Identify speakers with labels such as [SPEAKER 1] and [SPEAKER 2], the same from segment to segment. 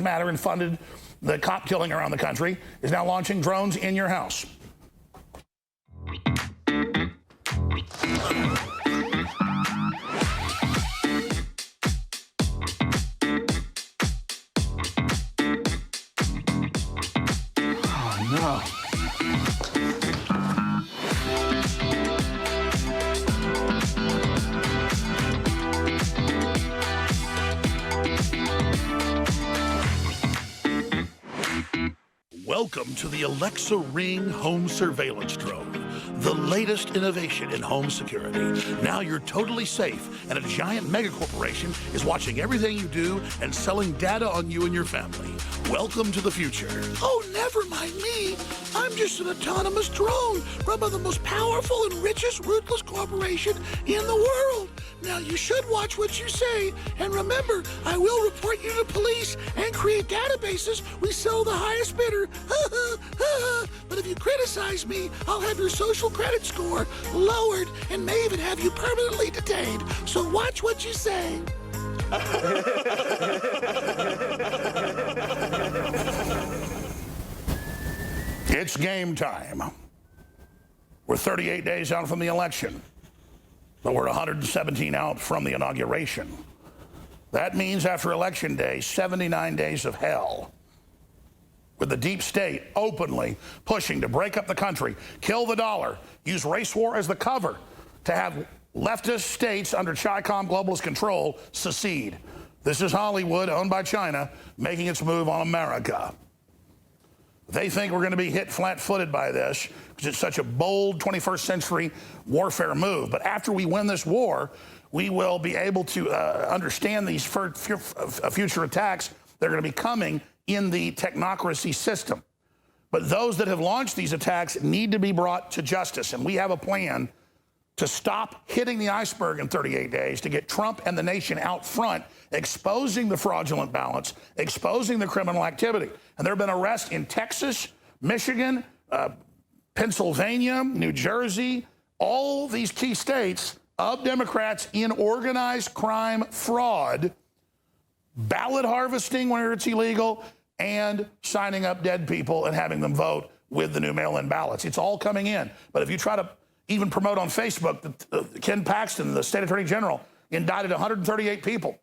[SPEAKER 1] matter and funded the cop killing around the country, is now launching drones in your house. Oh, no. Welcome to the Alexa Ring Home Surveillance Drone, the latest innovation in home security. Now you're totally safe, and a giant megacorporation is watching everything you do and selling data on you and your family. Welcome to the future. Oh, never mind me. I'm just an autonomous drone run by the most powerful and richest ruthless corporation in the world. Now you should watch what you say, and remember, I will report you to police and create databases. We sell the highest bidder. But if you criticize me, I'll have your social credit score lowered and may even have you permanently detained. So watch what you say. It's game time. We're 38 days out from the election, but we're 117 out from the inauguration. That means after Election Day, 79 days of hell, with the deep state openly pushing to break up the country, kill the dollar, use race war as the cover to have leftist states under Chi-Com globalist control secede. This is Hollywood, owned by China, making its move on America. They think we're going to be hit flat-footed by this because it's such a bold 21st century warfare move. But after we win this war, we will be able to understand these future attacks. They're going to be coming in the technocracy system. But those that have launched these attacks need to be brought to justice. And we have a plan to stop hitting the iceberg in 38 days, to get Trump and the nation out front, exposing the fraudulent balance, exposing the criminal activity. And there have been arrests in Texas, Michigan, Pennsylvania, New Jersey, all these key states of Democrats in organized crime fraud, ballot harvesting where it's illegal, and signing up dead people and having them vote with the new mail-in ballots. It's all coming in. But if you try to even promote on Facebook that Ken Paxton, the state attorney general, indicted 138 people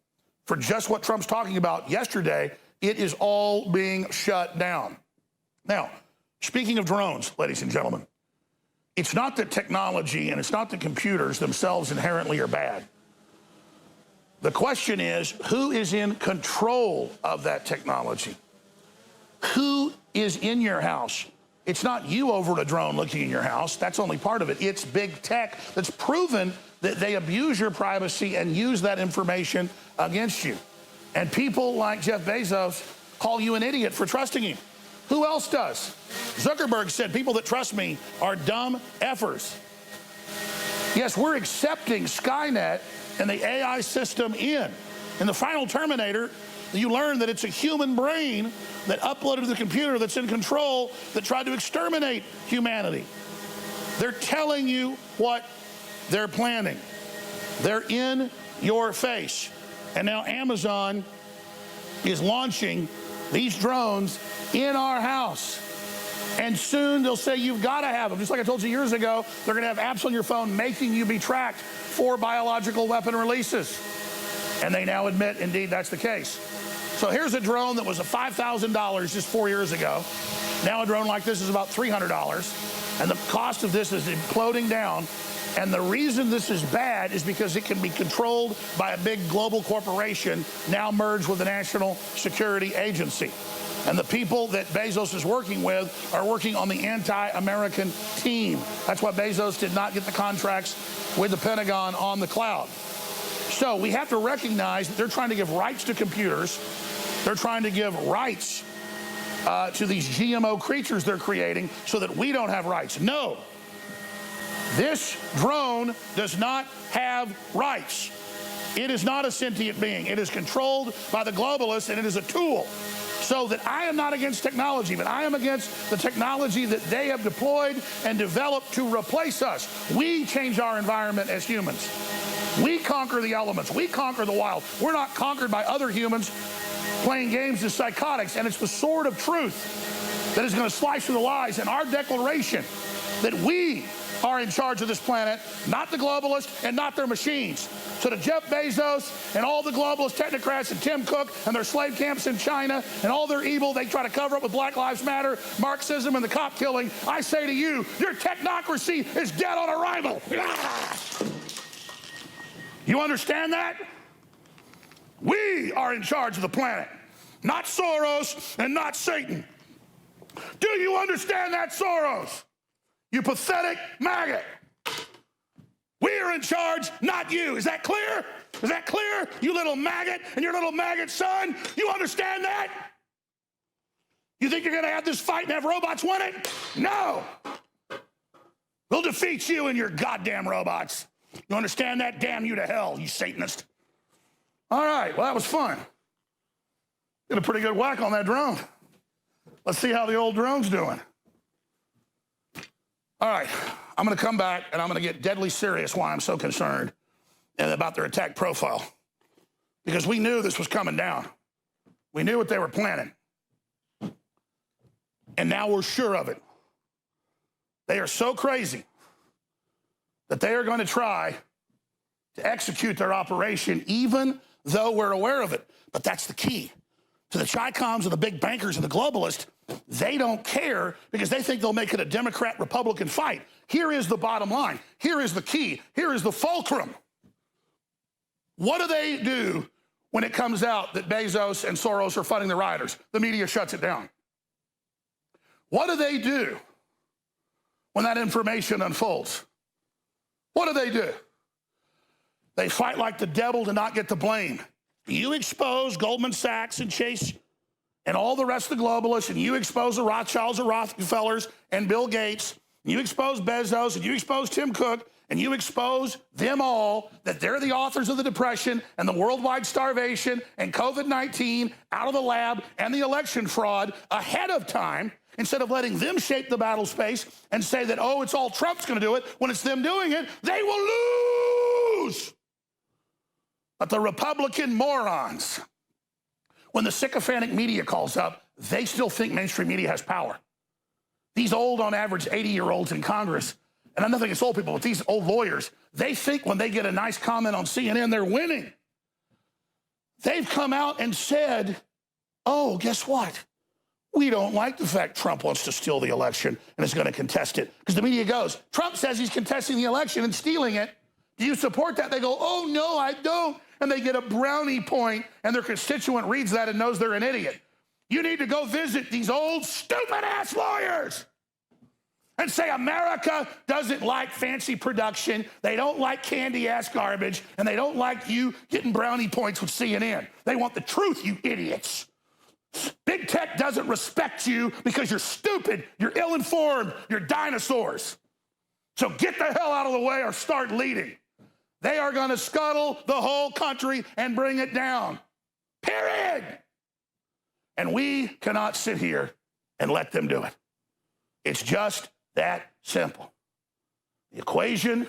[SPEAKER 1] for just what Trump's talking about yesterday, it is all being shut down. Now, speaking of drones, ladies and gentlemen, it's not that technology and it's not that computers themselves inherently are bad. The question is, who is in control of that technology? Who is in your house? It's not you over at a drone looking in your house. That's only part of it. It's big tech that's proven that they abuse your privacy and use that information against you. And people like Jeff Bezos call you an idiot for trusting him. Who else does? Zuckerberg said people that trust me are dumb effers. Yes, we're accepting Skynet and the AI system in. In the final Terminator, you learn that it's a human brain that uploaded to the computer that's in control that tried to exterminate humanity. They're telling you what they're planning. They're in your face. And now Amazon is launching these drones in our house. And soon they'll say you've got to have them. Just like I told you years ago, they're going to have apps on your phone making you be tracked for biological weapon releases. And they now admit, indeed, that's the case. So here's a drone that was $5,000 just 4 years ago. Now a drone like this is about $300. And the cost of this is imploding down. And the reason this is bad is because it can be controlled by a big global corporation now merged with the National Security Agency. And the people that Bezos is working with are working on the anti-American team. That's why Bezos did not get the contracts with the Pentagon on the cloud. So we have to recognize that they're trying to give rights to computers. They're trying to give rights to these GMO creatures they're creating so that we don't have rights. No, this drone does not have rights. It is not a sentient being. It is controlled by the globalists, and it is a tool. So that I am not against technology, but I am against the technology that they have deployed and developed to replace us. We change our environment as humans. We conquer the elements. We conquer the wild. We're not conquered by other humans playing games as psychotics, and it's the sword of truth that is going to slice through the lies. And our declaration that we are in charge of this planet, not the globalists and not their machines. So to Jeff Bezos and all the globalist technocrats and Tim Cook and their slave camps in China and all their evil they try to cover up with Black Lives Matter, Marxism, and the cop killing, I say to you, your technocracy is dead on arrival. You understand that? We are in charge of the planet, not Soros and not Satan. Do you understand that, Soros? You pathetic maggot. We are in charge, not you. Is that clear? Is that clear? You little maggot and your little maggot son, you understand that? You think you're going to have this fight and have robots win it? No. We'll defeat you and your goddamn robots. You understand that? Damn you to hell, you Satanist. All right, well, that was fun. Did a pretty good whack on that drone. Let's see how the old drone's doing. All right, I'm going to come back and I'm going to get deadly serious why I'm so concerned and about their attack profile. Because we knew this was coming down. We knew what they were planning. And now we're sure of it. They are so crazy that they are going to try to execute their operation even though we're aware of it. But that's the key. To the Chi-Coms and the big bankers and the globalists, they don't care because they think they'll make it a Democrat-Republican fight. Here is the bottom line. Here is the key. Here is the fulcrum. What do they do when it comes out that Bezos and Soros are funding the rioters? The media shuts it down. What do they do when that information unfolds? What do? They fight like the devil to not get the blame. You expose Goldman Sachs and Chase and all the rest of the globalists, and you expose the Rothschilds and Rockefellers and Bill Gates, and you expose Bezos, and you expose Tim Cook, and you expose them all that they're the authors of the Depression and the worldwide starvation and COVID-19 out of the lab and the election fraud ahead of time, instead of letting them shape the battle space and say that, oh, it's all Trump's going to do it, when it's them doing it, they will lose. But the Republican morons, when the sycophantic media calls up, they still think mainstream media has power. These old, on average, 80-year-olds in Congress, and I'm nothing against old people, but these old lawyers, they think when they get a nice comment on CNN, they're winning. They've come out and said, oh, guess what? We don't like the fact Trump wants to steal the election and is going to contest it. Because the media goes, Trump says he's contesting the election and stealing it. Do you support that? They go, oh, no, I don't. And they get a brownie point, and their constituent reads that and knows they're an idiot. You need to go visit these old, stupid-ass lawyers and say America doesn't like fancy production, they don't like candy-ass garbage, and they don't like you getting brownie points with CNN. They want the truth, you idiots. Big tech doesn't respect you because you're stupid, you're ill-informed, you're dinosaurs. So get the hell out of the way or start leading. They are going to scuttle the whole country and bring it down. Period. And we cannot sit here and let them do it. It's just that simple. The equation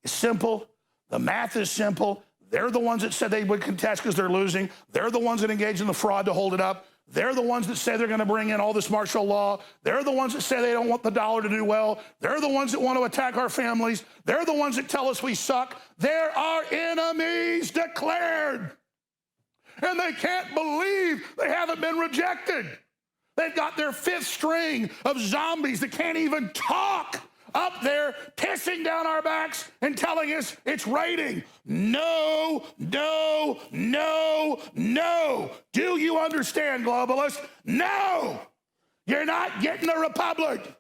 [SPEAKER 1] is simple. The math is simple. They're the ones that said they would contest because they're losing. They're the ones that engage in the fraud to hold it up. They're the ones that say they're going to bring in all this martial law. They're the ones that say they don't want the dollar to do well. They're the ones that want to attack our families. They're the ones that tell us we suck. They're our enemies declared. And they can't believe they haven't been rejected. They've got their fifth string of zombies that can't even talk up there pissing down our backs and telling us it's raining. No, no, no, no. Do you understand, globalists? No. You're not getting a republic.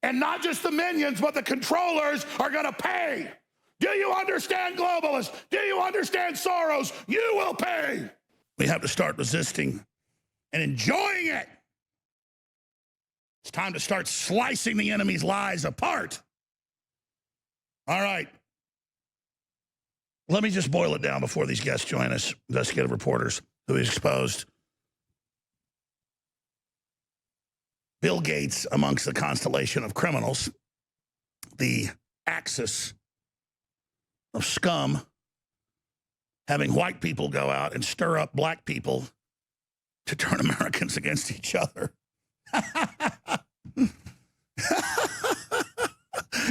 [SPEAKER 1] And not just the minions, but the controllers are going to pay. Do you understand, globalists? Do you understand, Soros? You will pay. We have to start resisting and enjoying it. It's time to start slicing the enemy's lies apart. All right. Let me just boil it down before these guests join us, investigative reporters who exposed Bill Gates amongst the constellation of criminals, the axis of scum, having white people go out and stir up black people to turn Americans against each other.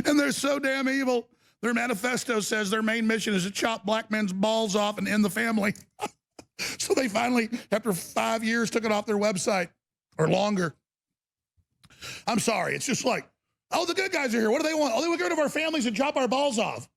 [SPEAKER 1] And they're so damn evil. Their manifesto says their main mission is to chop black men's balls off and end the family. So they finally, after 5 years, took it off their website, or longer. I'm sorry, it's just like, oh, the good guys are here. What do they want? Oh, they want to get rid of our families and chop our balls off.